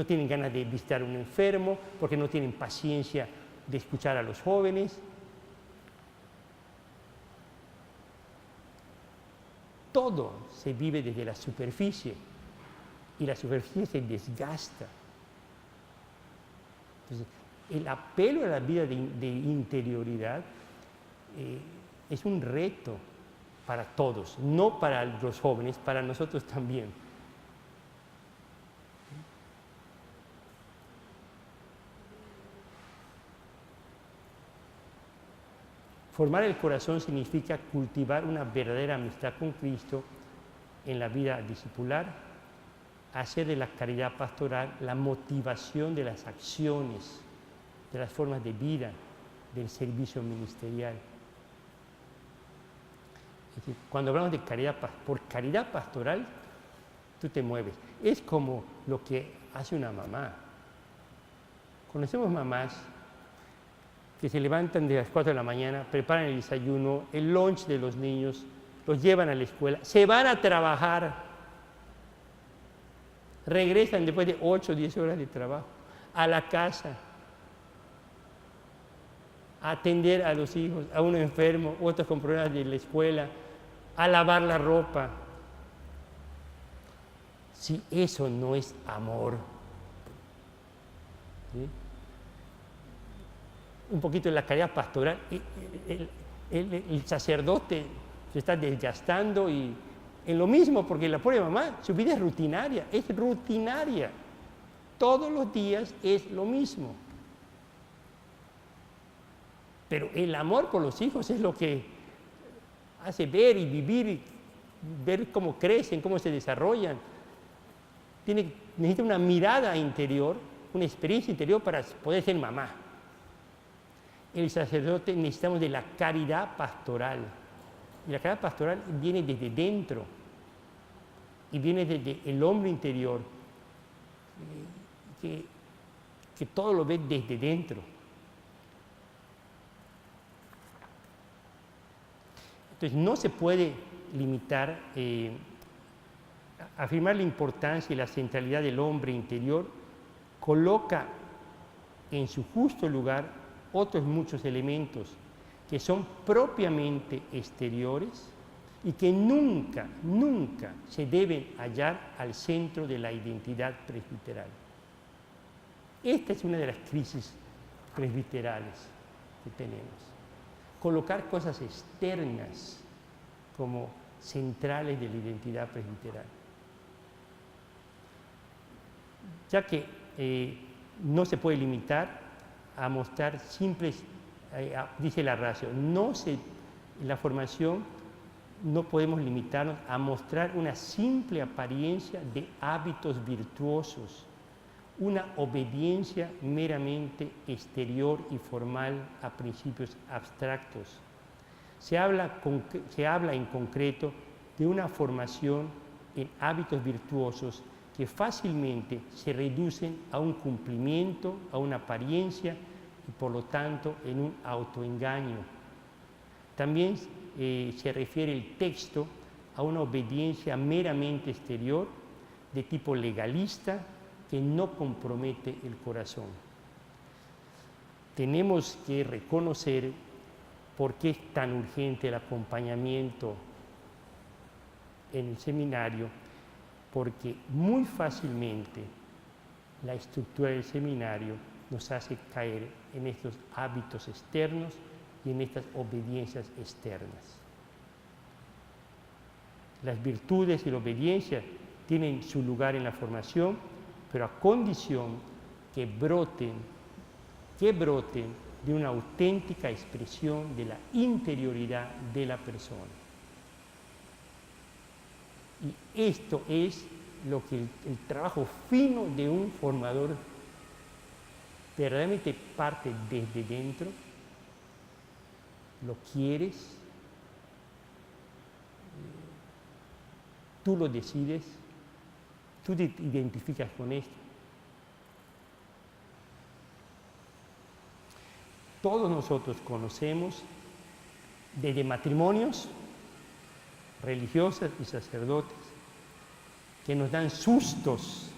tienen ganas de visitar a un enfermo, porque no tienen paciencia de escuchar a los jóvenes. Todo se vive desde la superficie y la superficie se desgasta. Entonces, el apelo a la vida de interioridad es un reto para todos, no para los jóvenes, para nosotros también. Formar el corazón significa cultivar una verdadera amistad con Cristo en la vida discipular, hacer de la caridad pastoral la motivación de las acciones, de las formas de vida, del servicio ministerial. Es decir, cuando hablamos de caridad, por caridad pastoral, tú te mueves. Es como lo que hace una mamá. Conocemos mamás que se levantan de las 4 de la mañana, preparan el desayuno, el lunch de los niños, los llevan a la escuela, se van a trabajar, regresan después de 8 o 10 horas de trabajo a la casa, a atender a los hijos, a uno enfermo, otros con problemas de la escuela, a lavar la ropa. Si eso no es amor, ¿sí? Un poquito de la caridad pastoral, el sacerdote se está desgastando y en lo mismo, porque la pobre mamá, su vida es rutinaria, todos los días es lo mismo. Pero el amor por los hijos es lo que hace ver y vivir, y ver cómo crecen, cómo se desarrollan. Necesita una mirada interior, una experiencia interior para poder ser mamá. El sacerdote necesitamos de la caridad pastoral. Y la caridad pastoral viene desde dentro y viene desde el hombre interior, que todo lo ve desde dentro. Entonces no se puede limitar, afirmar la importancia y la centralidad del hombre interior, coloca en su justo lugar otros muchos elementos que son propiamente exteriores y que nunca se deben hallar al centro de la identidad presbiteral. Esta es una de las crisis presbiterales que tenemos. Colocar cosas externas como centrales de la identidad presbiteral. Ya que no se puede limitar a mostrar simples, dice la ratio, en la formación no podemos limitarnos a mostrar una simple apariencia de hábitos virtuosos, una obediencia meramente exterior y formal a principios abstractos. Se habla en concreto de una formación en hábitos virtuosos que fácilmente se reducen a un cumplimiento, a una apariencia y por lo tanto en un autoengaño. También se refiere el texto a una obediencia meramente exterior de tipo legalista que no compromete el corazón. Tenemos que reconocer por qué es tan urgente el acompañamiento en el seminario, porque muy fácilmente la estructura del seminario nos hace caer en estos hábitos externos y en estas obediencias externas. Las virtudes y la obediencia tienen su lugar en la formación, pero a condición que broten de una auténtica expresión de la interioridad de la persona. Y esto es lo que el trabajo fino de un formador verdaderamente parte desde dentro. Lo quieres, tú lo decides, tú te identificas con esto. todos nosotros conocemos, desde matrimonios, religiosas y sacerdotes, que nos dan sustos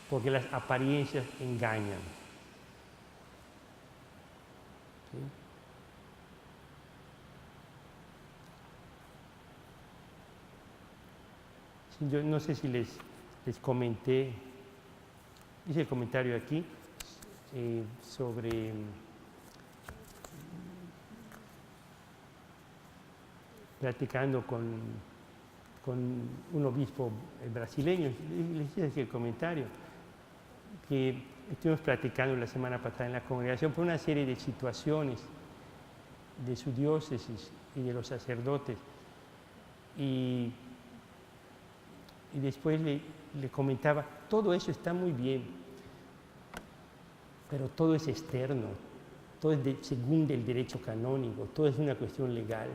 porque las apariencias engañan. ¿Sí? Sí, yo no sé si les comenté, hice el comentario aquí sobre platicando con un obispo brasileño, les hice aquí el comentario, que estuvimos platicando la semana pasada en la congregación por una serie de situaciones de su diócesis y de los sacerdotes. Y después le comentaba, todo eso está muy bien, pero todo es externo, todo es según el derecho canónico, todo es una cuestión legal.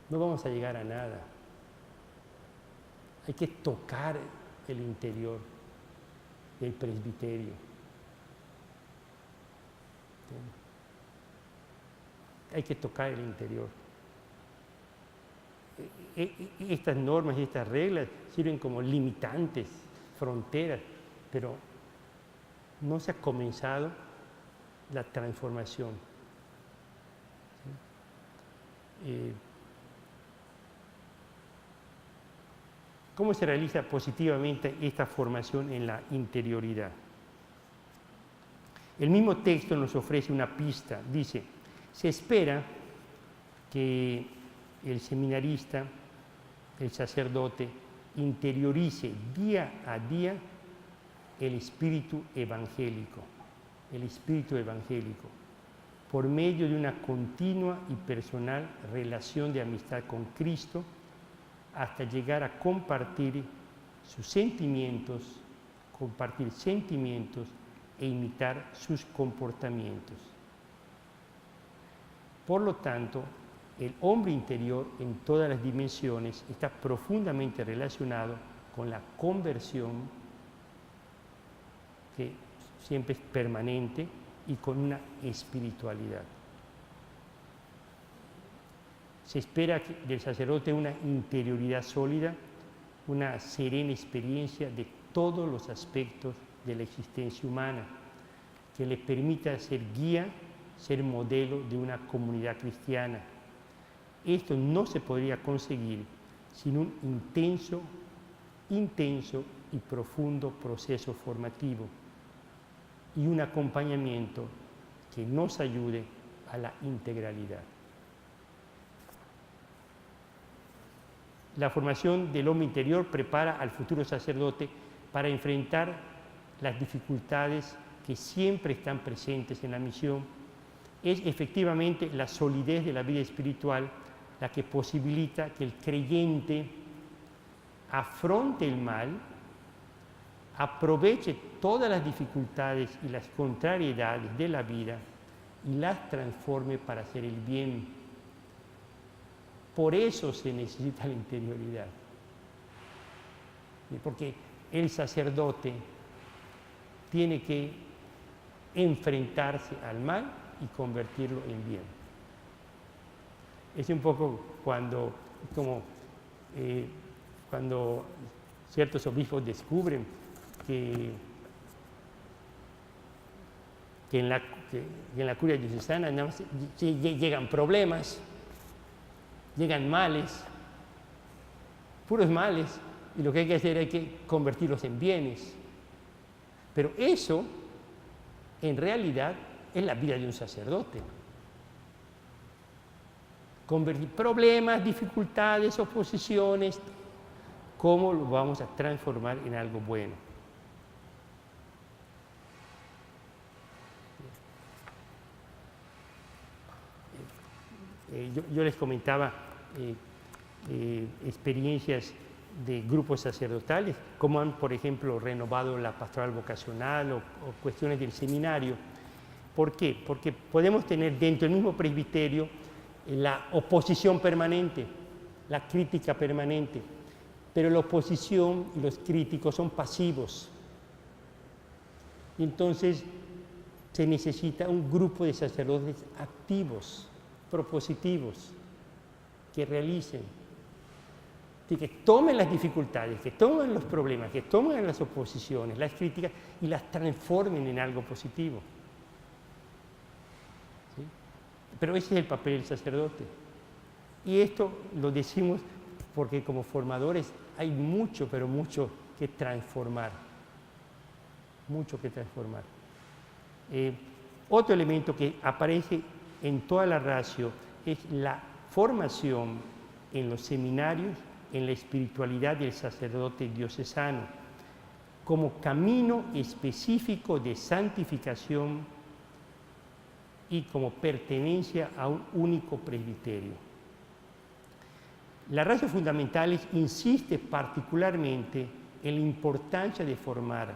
No vamos a llegar a nada. Hay que tocar el interior del presbiterio. Hay que tocar el interior. Estas normas y estas reglas sirven como limitantes, fronteras, pero no se ha comenzado la transformación. ¿Sí? ¿Cómo se realiza positivamente esta formación en la interioridad? El mismo texto nos ofrece una pista. Dice, se espera que el seminarista, el sacerdote, interiorice día a día el espíritu evangélico, por medio de una continua y personal relación de amistad con Cristo, hasta llegar a compartir sentimientos e imitar sus comportamientos. Por lo tanto, el hombre interior en todas las dimensiones está profundamente relacionado con la conversión, que siempre es permanente, y con una espiritualidad. Se espera del sacerdote una interioridad sólida, una serena experiencia de todos los aspectos de la existencia humana, que le permita ser guía, ser modelo de una comunidad cristiana. Esto no se podría conseguir sin un intenso y profundo proceso formativo y un acompañamiento que nos ayude a la integralidad. La formación del hombre interior prepara al futuro sacerdote para enfrentar las dificultades que siempre están presentes en la misión. Es efectivamente la solidez de la vida espiritual la que posibilita que el creyente afronte el mal, aproveche todas las dificultades y las contrariedades de la vida y las transforme para hacer el bien. Por eso se necesita la interioridad. Porque el sacerdote tiene que enfrentarse al mal y convertirlo en bien. Es un poco cuando ciertos obispos descubren que en la curia diocesana nada más llegan problemas, llegan males, puros males, y lo que hay que hacer es que convertirlos en bienes. Pero eso, en realidad, es la vida de un sacerdote. Convertir problemas, dificultades, oposiciones, ¿cómo lo vamos a transformar en algo bueno? Yo les comentaba experiencias de grupos sacerdotales, cómo han, por ejemplo, renovado la pastoral vocacional o cuestiones del seminario. ¿Por qué? Porque podemos tener dentro del mismo presbiterio la oposición permanente, la crítica permanente, pero la oposición y los críticos son pasivos. Y entonces se necesita un grupo de sacerdotes activos, propositivos, que realicen, que tomen las dificultades, que tomen los problemas, que tomen las oposiciones, las críticas y las transformen en algo positivo. ¿Sí? Pero ese es el papel del sacerdote. Y esto lo decimos porque como formadores hay mucho, pero mucho que transformar. Mucho que transformar. Otro elemento que aparece en toda la ratio es la formación en los seminarios en la espiritualidad del sacerdote diocesano como camino específico de santificación y como pertenencia a un único presbiterio. La ratio Fundamentales insiste particularmente en la importancia de formar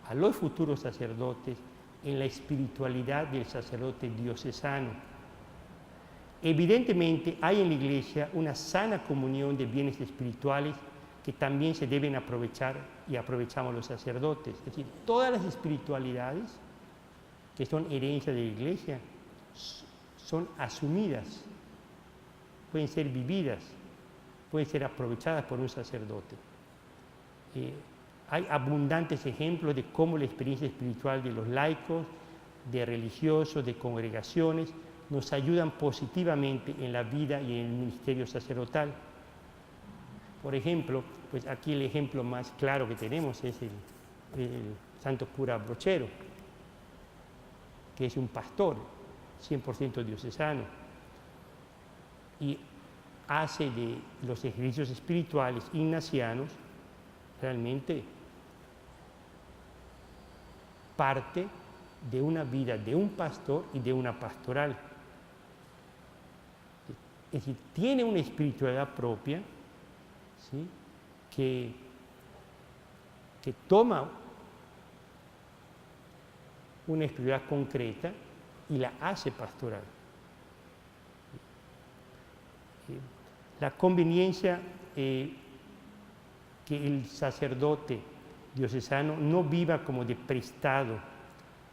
a los futuros sacerdotes en la espiritualidad del sacerdote diocesano. Evidentemente hay en la Iglesia una sana comunión de bienes espirituales que también se deben aprovechar y aprovechamos los sacerdotes. Es decir, todas las espiritualidades que son herencia de la Iglesia son asumidas, pueden ser vividas, pueden ser aprovechadas por un sacerdote. Hay abundantes ejemplos de cómo la experiencia espiritual de los laicos, de religiosos, de congregaciones, nos ayudan positivamente en la vida y en el ministerio sacerdotal. Por ejemplo, pues aquí el ejemplo más claro que tenemos es el santo cura Brochero, que es un pastor 100% diocesano y hace de los ejercicios espirituales ignacianos realmente parte de una vida de un pastor y de una pastoral. Es decir, tiene una espiritualidad propia, ¿sí? que toma una espiritualidad concreta y la hace pastoral. La conveniencia que el sacerdote diocesano no viva como de prestado,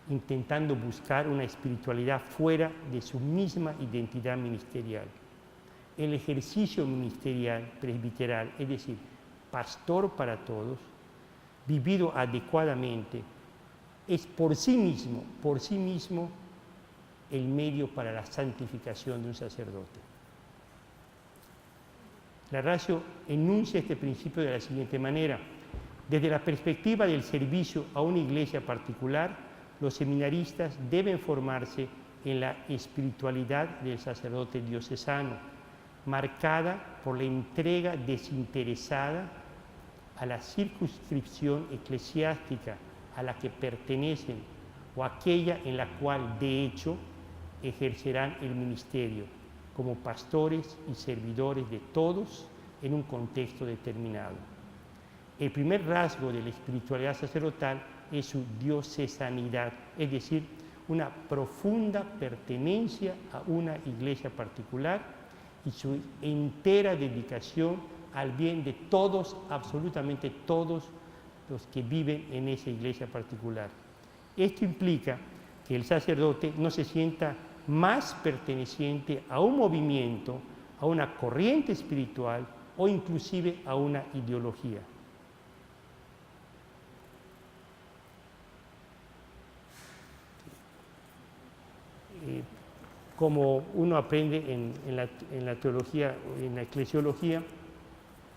intentando buscar una espiritualidad fuera de su misma identidad ministerial. El ejercicio ministerial presbiteral, es decir, pastor para todos, vivido adecuadamente, es por sí mismo el medio para la santificación de un sacerdote. La ratio enuncia este principio de la siguiente manera: desde la perspectiva del servicio a una iglesia particular, los seminaristas deben formarse en la espiritualidad del sacerdote diocesano, marcada por la entrega desinteresada a la circunscripción eclesiástica a la que pertenecen o aquella en la cual, de hecho, ejercerán el ministerio como pastores y servidores de todos en un contexto determinado. El primer rasgo de la espiritualidad sacerdotal es su diocesanidad, es decir, una profunda pertenencia a una iglesia particular y su entera dedicación al bien de todos, absolutamente todos los que viven en esa iglesia particular. Esto implica que el sacerdote no se sienta más perteneciente a un movimiento, a una corriente espiritual o inclusive a una ideología. Como uno aprende en la teología, en la eclesiología,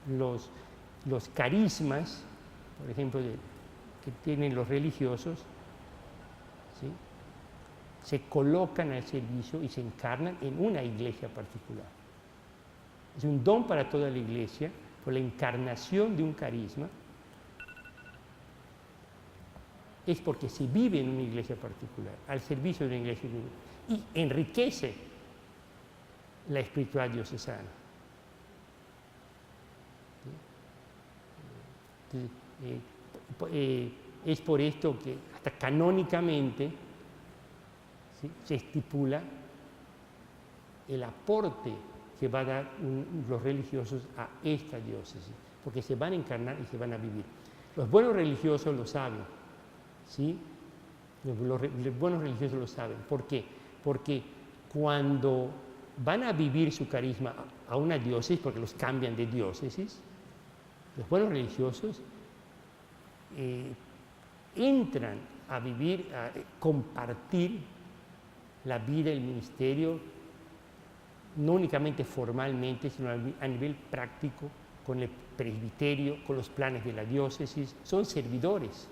los carismas, por ejemplo, que tienen los religiosos, ¿sí?, se colocan al servicio y se encarnan en una iglesia particular. Es un don para toda la iglesia, por la encarnación de un carisma, es porque se vive en una iglesia particular, al servicio de una iglesia particular, y enriquece la espiritualidad diocesana. Es por esto que hasta canónicamente, ¿sí?, se estipula el aporte que va a dar los religiosos a esta diócesis, porque se van a encarnar y se van a vivir. Los buenos religiosos lo saben, ¿sí? Los buenos religiosos lo saben. ¿Por qué? Porque cuando van a vivir su carisma a una diócesis, porque los cambian de diócesis, los buenos religiosos entran a vivir, a compartir la vida y el ministerio, no únicamente formalmente, sino a nivel práctico, con el presbiterio, con los planes de la diócesis. Son servidores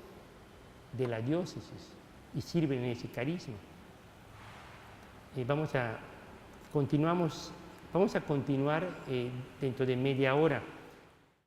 de la diócesis y sirven en ese carisma. Vamos a continuar dentro de media hora.